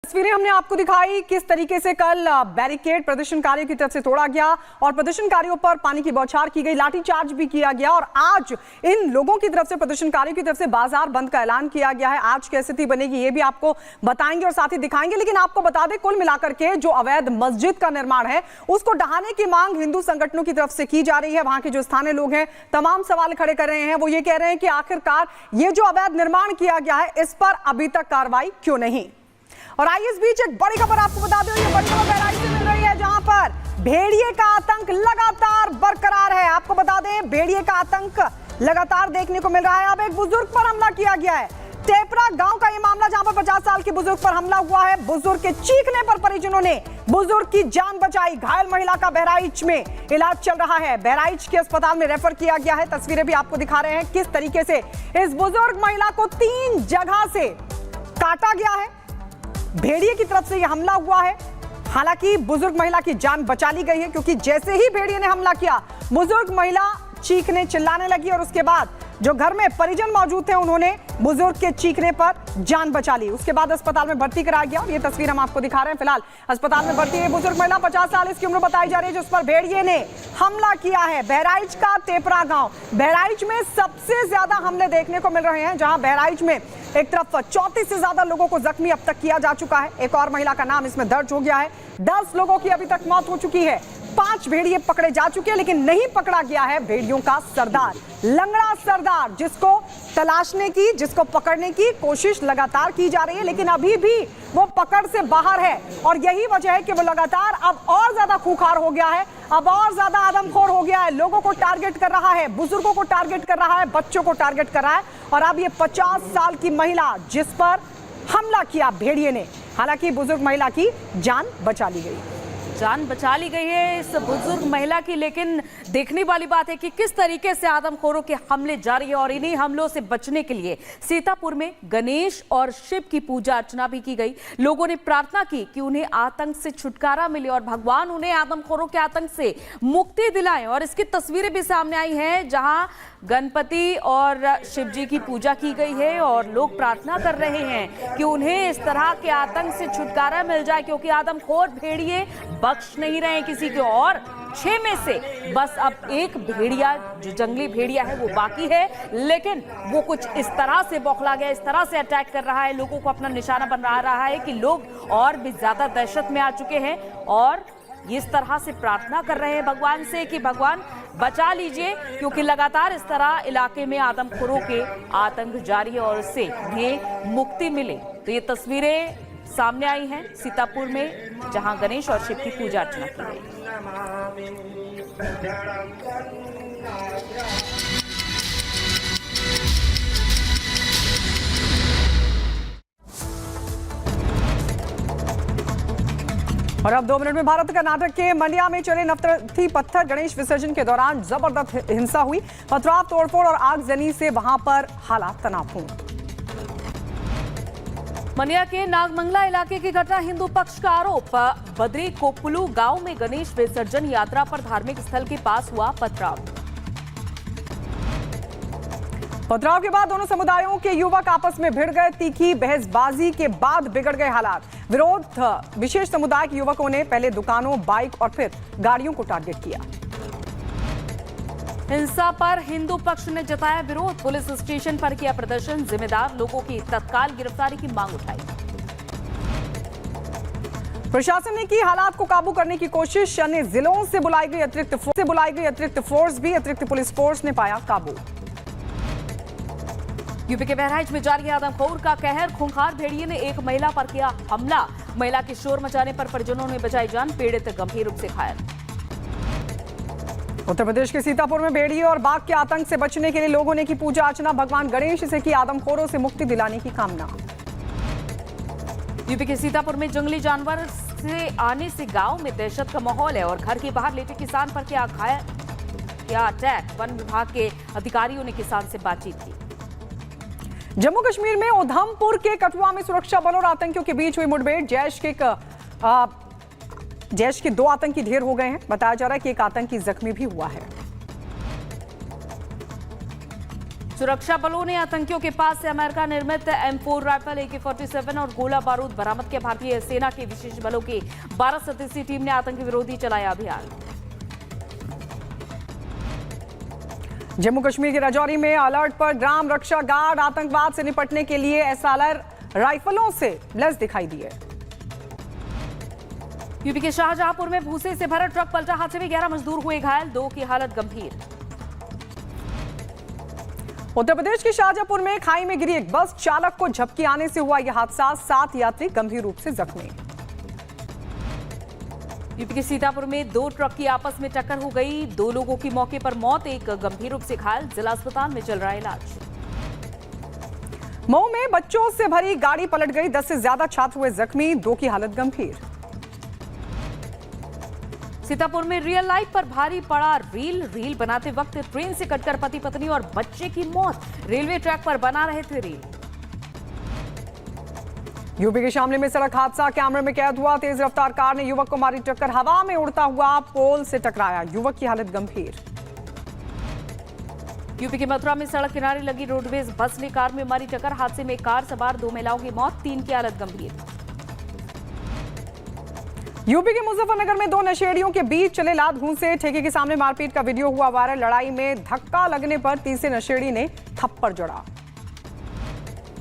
तस्वीरें हमने आपको दिखाई किस तरीके से कल बैरिकेड प्रदर्शनकारियों की तरफ से तोड़ा गया और प्रदर्शनकारियों पर पानी की बौछार की गई, लाठीचार्ज भी किया गया और आज इन लोगों की तरफ से, प्रदर्शनकारियों की तरफ से बाजार बंद का ऐलान किया गया है। आज क्या स्थिति बनेगी ये भी आपको बताएंगे और साथ ही दिखाएंगे, लेकिन आपको बता दें कुल मिलाकर के जो अवैध मस्जिद का निर्माण है उसको ढहाने की मांग हिंदू संगठनों की तरफ से की जा रही है। वहां के जो स्थानीय लोग हैं तमाम सवाल खड़े कर रहे हैं। वो ये कह रहे हैं कि आखिरकार ये जो अवैध निर्माण किया गया है इस पर अभी तक कार्रवाई क्यों नहीं। और आइए इस बीच एक बड़ी खबर आपको बता दूं, ये बड़ी खबर बहराइच से मिल रही है जहां पर भेड़िए का आतंक लगातार बरकरार है। आपको बता दें भेड़िए का आतंक लगातार देखने को मिल रहा है। अब एक बुजुर्ग पर हमला किया गया है, टेपरा गांव का ये मामला जहां पर 50 साल के बुजुर्ग पर हमला हुआ है। बुजुर्ग के चीखने पर परिजनों ने बुजुर्ग की जान बचाई। घायल महिला का बहराइच में इलाज चल रहा है, बहराइच के अस्पताल में रेफर किया गया है। तस्वीरें भी आपको दिखा रहे हैं किस तरीके से इस बुजुर्ग महिला को 3 जगह से काटा गया है, भेड़िए की तरफ से यह हमला हुआ है। हालांकि बुजुर्ग महिला की जान बचा ली गई है क्योंकि जैसे ही भेड़िए ने हमला किया बुजुर्ग महिला चीखने चिल्लाने लगी और उसके बाद जो घर में परिजन मौजूद थे उन्होंने बुजुर्ग के चीखने पर जान बचा ली। उसके बाद अस्पताल में भर्ती कराया गया। ये तस्वीर हम आपको दिखा रहे हैं। फिलहाल अस्पताल में भर्ती है बुजुर्ग महिला, 50 साल इसकी उम्र बताई जा रही है, जिस पर भेड़िए ने हमला किया है। बहराइच का टेपरा गांव, बहराइच में सबसे ज्यादा हमले देखने को मिल रहे हैं, जहां बहराइच में एक तरफ 34 से ज्यादा लोगों को जख्मी अब तक किया जा चुका है। एक और महिला का नाम इसमें दर्ज हो गया है। 10 लोगों की अभी तक मौत हो चुकी है। 5 भेड़िए पकड़े जा चुके हैं, लेकिन नहीं पकड़ा गया है भेड़ियों का सरदार, लंगड़ा सरदार, जिसको तलाशने की, जिसको पकड़ने की कोशिश लगातार की जा रही है, लेकिन अभी भी वो पकड़ से बाहर है। और यही वजह है कि वो लगातार अब और ज्यादा खूंखार हो गया है, अब और ज्यादा आदमखोर हो गया है। लोगों को टारगेट कर रहा है, बुजुर्गों को टारगेट कर रहा है, बच्चों को टारगेट कर रहा है। और अब ये 50 साल की महिला जिस पर हमला किया भेड़िए ने, हालांकि बुजुर्ग महिला की जान बचा ली गई, जान बचा ली गई है इस बुजुर्ग महिला की। लेकिन देखने वाली बात है कि किस तरीके से आदमखोरों के हमले जारी है और इन्हीं हमलों से बचने के लिए सीतापुर में गणेश और शिव की पूजा अर्चना भी की गई। लोगों ने प्रार्थना की कि उन्हें आतंक से छुटकारा मिले और भगवान उन्हें आदमखोरों के आतंक से मुक्ति दिलाएं। और इसकी तस्वीरें भी सामने आई हैं जहां गणपति और शिव जी की पूजा की गई है और लोग प्रार्थना कर रहे हैं कि उन्हें इस तरह के आतंक से छुटकारा मिल जाए, क्योंकि आदमखोर भेड़िए बख्श नहीं रहे किसी को। और 6 में से बस अब एक भेड़िया, जो जंगली भेड़िया है, वो बाकी है, लेकिन वो कुछ इस तरह से बौखला गया, इस तरह से अटैक कर रहा है, लोगों को अपना निशाना बना रहा है कि लोग और भी ज्यादा दहशत में आ चुके हैं और इस तरह से प्रार्थना कर रहे हैं भगवान से कि भगवान बचा लीजिए, क्योंकि लगातार इस तरह इलाके में आदमखोरों के आतंक जारी है और उससे उन्हें मुक्ति मिले। तो ये तस्वीरें सामने आई हैं सीतापुर में, जहां गणेश और शिव की पूजा अर्चना की गई। और अब 2 मिनट में भारत कर्नाटक के मंडिया में चले नवतर्थी पत्थर गणेश विसर्जन के दौरान जबरदस्त हिंसा हुई। पथराव, तोड़फोड़ और आगजनी से वहां पर हालात तनावपूर्ण। मंडिया के नागमंगला इलाके की घटना, हिंदू पक्ष का आरोप, बद्री कोपुलू गांव में गणेश विसर्जन यात्रा पर धार्मिक स्थल के पास हुआ पथराव। पथराव के बाद दोनों समुदायों के युवक आपस में भिड़ गए। तीखी बहसबाजी के बाद बिगड़ गए हालात। विरोध, विशेष समुदाय के युवकों ने पहले दुकानों, बाइक और फिर गाड़ियों को टारगेट किया। हिंसा पर हिंदू पक्ष ने जताया विरोध, पुलिस स्टेशन पर किया प्रदर्शन, जिम्मेदार लोगों की तत्काल गिरफ्तारी की मांग उठाई। प्रशासन ने की हालात को काबू करने की कोशिश, अन्य जिलों से बुलाई गई अतिरिक्त फोर्स भी, अतिरिक्त पुलिस फोर्स ने पाया काबू। यूपी के बहराइच में जारी आदमखोर का कहर, खूंखार भेड़िए ने एक महिला पर किया हमला, महिला के शोर मचाने पर परिजनों ने बचाई जान, पीड़ित गंभीर रूप से घायल। उत्तर प्रदेश के सीतापुर में भेड़िए और बाघ के आतंक से बचने के लिए लोगों ने की पूजा अर्चना, भगवान गणेश से की आदमखोरों से मुक्ति दिलाने की कामना। यूपी के सीतापुर में जंगली जानवर से आने से गांव में दहशत का माहौल है और घर के बाहर लेटे किसान पर किया अटैक, वन विभाग के अधिकारियों ने किसान से बातचीत की। जम्मू कश्मीर में उधमपुर के कठुआ में सुरक्षा बलों और आतंकियों के बीच हुई मुठभेड़, जैश के 2 आतंकी ढेर हो गए हैं। बताया जा रहा है कि एक आतंकी जख्मी भी हुआ है। सुरक्षा बलों ने आतंकियों के पास से अमेरिका निर्मित M4 राइफल, AK-47 और गोला बारूद बरामद किया। भारतीय सेना के विशेष बलों की 12 सदस्यीय टीम ने आतंकी विरोधी चलाया अभियान। जम्मू कश्मीर के राजौरी में अलर्ट पर ग्राम रक्षा गार्ड आतंकवाद से निपटने के लिए SLR राइफलों से लैस दिखाई दिए। यूपी के शाहजहांपुर में भूसे से भरा ट्रक पलटा, हादसे में 11 मजदूर हुए घायल, 2 की हालत गंभीर। उत्तर प्रदेश के शाहजहांपुर में खाई में गिरी एक बस, चालक को झपकी आने से हुआ यह हादसा, 7 यात्री गंभीर रूप से जख्मी। यूपी के सीतापुर में 2 ट्रक की आपस में टक्कर हो गई, 2 लोगों की मौके पर मौत, एक गंभीर रूप से घायल, जिला अस्पताल में चल रहा इलाज। मऊ में बच्चों से भरी गाड़ी पलट गई, 10 से ज्यादा छात्र हुए जख्मी, 2 की हालत गंभीर। सीतापुर में रियल लाइफ पर भारी पड़ा रील बनाते वक्त ट्रेन से कटकर पति पत्नी और बच्चे की मौत, रेलवे ट्रैक पर बना रहे थे रील। यूपी के शामली में सड़क हादसा कैमरे में कैद हुआ, तेज रफ्तार कार ने युवक को मारी टक्कर, हवा में उड़ता हुआ पोल से टकराया, युवक की हालत गंभीर। यूपी के मथुरा में सड़क किनारे लगी रोडवेज बस ने कार में मारी टक्कर, हादसे में कार सवार 2 महिलाओं की मौत, 3 की हालत गंभीर। यूपी के मुजफ्फरनगर में 2 नशेड़ियों के बीच चले लात घूंसे, ठेके के सामने मारपीट का वीडियो हुआ वायरल, लड़ाई में धक्का लगने पर तीसरे नशेड़ी ने थप्पड़ जड़ा।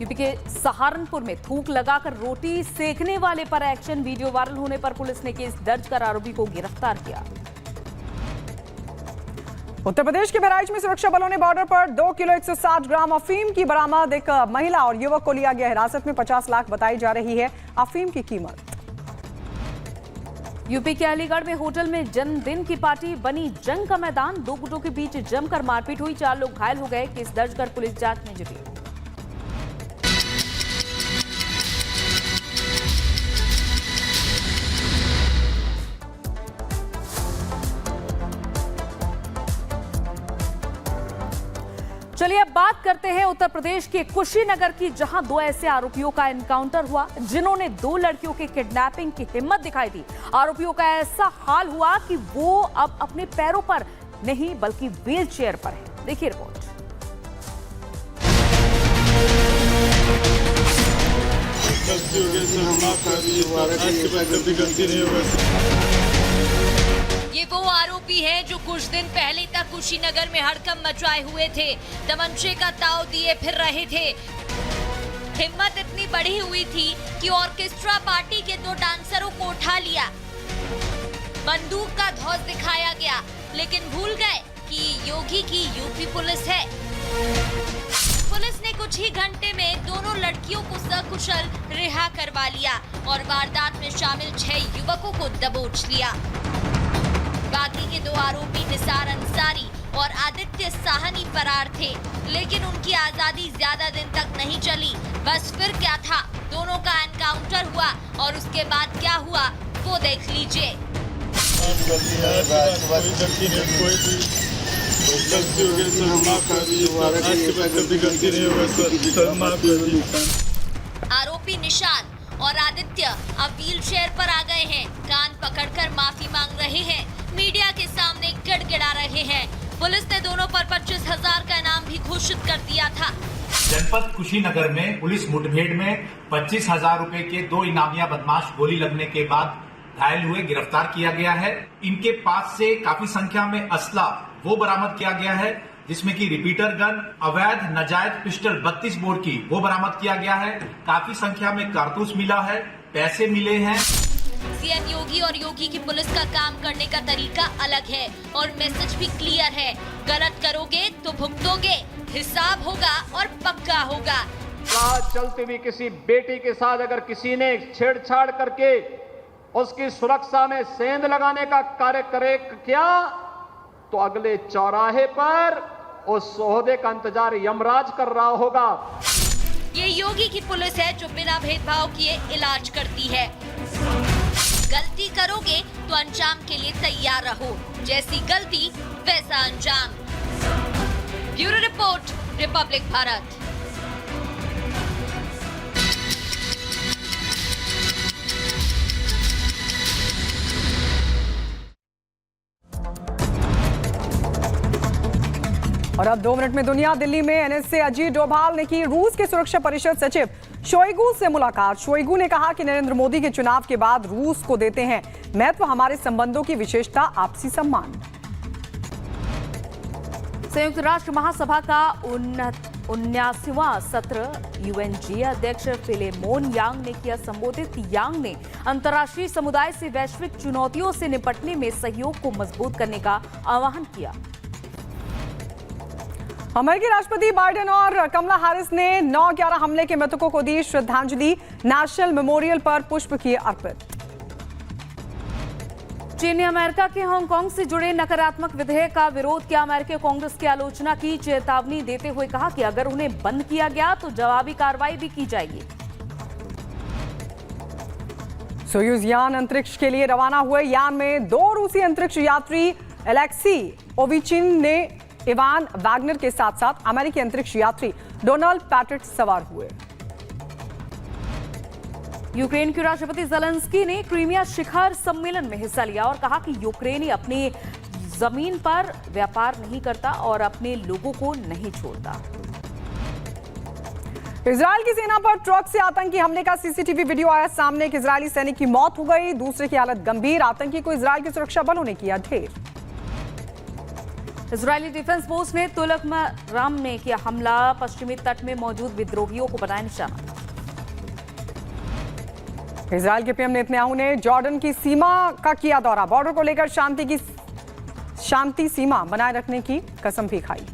यूपी के सहारनपुर में थूक लगाकर रोटी सेकने वाले पर एक्शन, वीडियो वायरल होने पर पुलिस ने केस दर्ज कर आरोपी को गिरफ्तार किया। उत्तर प्रदेश के बहराइच में सुरक्षा बलों ने बॉर्डर पर 2 किलो 160 ग्राम अफीम की बरामद, एक महिला और युवक को लिया गया हिरासत में, 50 लाख बताई जा रही है अफीम की कीमत। यूपी के अलीगढ़ में होटल में जन्मदिन की पार्टी बनी जंग का मैदान, 2 गुटों के बीच जमकर मारपीट हुई, 4 लोग घायल हो गए, केस दर्ज कर पुलिस जांच में जुटी। चलिए अब बात करते हैं उत्तर प्रदेश के कुशीनगर की, जहां 2 ऐसे आरोपियों का एनकाउंटर हुआ जिन्होंने 2 लड़कियों के किडनैपिंग की हिम्मत दिखाई थी। आरोपियों का ऐसा हाल हुआ कि वो अब अपने पैरों पर नहीं बल्कि व्हील चेयर पर है। देखिए रिपोर्ट। ये वो आरोपी हैं जो कुछ दिन पहले तक कुशीनगर में हड़कंप मचाए हुए थे, तमंचे का ताव दिए फिर रहे थे। हिम्मत इतनी बढ़ी हुई थी कि ऑर्केस्ट्रा पार्टी के 2 डांसरों को उठा लिया, बंदूक का धौस दिखाया गया, लेकिन भूल गए कि योगी की यूपी पुलिस है। पुलिस ने कुछ ही घंटे में दोनों लड़कियों को सकुशल रिहा करवा लिया और वारदात में शामिल 6 युवकों को दबोच लिया। बाकी के 2 आरोपी निसार अंसारी और आदित्य साहनी फरार थे, लेकिन उनकी आजादी ज्यादा दिन तक नहीं चली। बस फिर क्या था, दोनों का एनकाउंटर हुआ और उसके बाद क्या हुआ वो देख लीजिए। आरोपी निशान और आदित्य अब व्हील चेयर पर आ गए हैं, कान पकड़कर माफी मांग रहे हैं, मीडिया के सामने गिड़गिड़ा रहे हैं। पुलिस ने दोनों पर 25,000 का इनाम भी घोषित कर दिया था। जनपद कुशीनगर में पुलिस मुठभेड़ में 25,000 रुपए के 2 इनामिया बदमाश गोली लगने के बाद घायल हुए गिरफ्तार किया गया है। इनके पास से काफी संख्या में असला वो बरामद किया गया है, जिसमें कि रिपीटर गन, अवैध नाजायज पिस्टल 32 बोर की वो बरामद किया गया है। काफी संख्या में कारतूस मिला है, पैसे मिले हैं। सीएम योगी और योगी की पुलिस का काम करने का तरीका अलग है और मैसेज भी क्लियर है, गलत करोगे तो भुगतोगे, हिसाब होगा और पक्का होगा। रात चलती हुई किसी बेटी के साथ अगर किसी ने छेड़छाड़ करके उसकी सुरक्षा में सेंध लगाने का कार्य करे क्या, तो अगले चौराहे पर उस ओहदे का इंतजार यमराज कर रहा होगा। ये योगी की पुलिस है जो बिना भेदभाव किए इलाज करती है। गलती करोगे तो अंजाम के लिए तैयार रहो, जैसी गलती वैसा अंजाम। Bureau report, Republic Bharat. और अब 2 मिनट में दुनिया। दिल्ली में एनएसए अजीत डोभाल ने की रूस के सुरक्षा परिषद सचिव शोइगु से मुलाकात। शोइगु ने कहा कि नरेंद्र मोदी के चुनाव के बाद रूस को देते हैं महत्व हमारे संबंधों की विशेषता आपसी सम्मान। संयुक्त राष्ट्र महासभा का 79वां सत्र यूएनजी अध्यक्ष फिलेमोन यांग ने किया संबोधित। यांग ने अंतर्राष्ट्रीय समुदाय से वैश्विक चुनौतियों से निपटने में सहयोग को मजबूत करने का आह्वान किया। अमेरिकी राष्ट्रपति बाइडेन और कमला हैरिस ने 9/11 हमले के मृतकों को दी श्रद्धांजलि। नेशनल मेमोरियल पर पुष्प किए अर्पित। चीन ने अमेरिका के हांगकांग से जुड़े नकारात्मक विधेयक का विरोध किया। अमेरिकी कांग्रेस की आलोचना की, चेतावनी देते हुए कहा कि अगर उन्हें बंद किया गया तो जवाबी कार्रवाई भी की जाएगी। सोयूज यान अंतरिक्ष के लिए रवाना हुए। यान में 2 रूसी अंतरिक्ष यात्री एलेक्सी ओविचिन ने इवान वैगनर के साथ साथ अमेरिकी अंतरिक्ष यात्री डोनाल्ड पैट्रिक सवार हुए। यूक्रेन के राष्ट्रपति ज़ेलेंस्की ने क्रीमिया शिखर सम्मेलन में हिस्सा लिया और कहा कि यूक्रेनी अपनी जमीन पर व्यापार नहीं करता और अपने लोगों को नहीं छोड़ता। इजरायल की सेना पर ट्रक से आतंकी हमले का सीसीटीवी वीडियो आया सामने। एक इजरायली सैनिक की मौत हो गई, दूसरे की हालत गंभीर। आतंकी को इजरायल की सुरक्षा बलों ने किया ढेर। इजरायली डिफेंस फोर्स ने तुलकमराम में किया हमला, पश्चिमी तट में मौजूद विद्रोहियों को बनाया निशाना। इजरायल के पीएम नेतन्याहू ने जॉर्डन की सीमा का किया दौरा। बॉर्डर को लेकर शांति सीमा बनाए रखने की कसम भी खाई।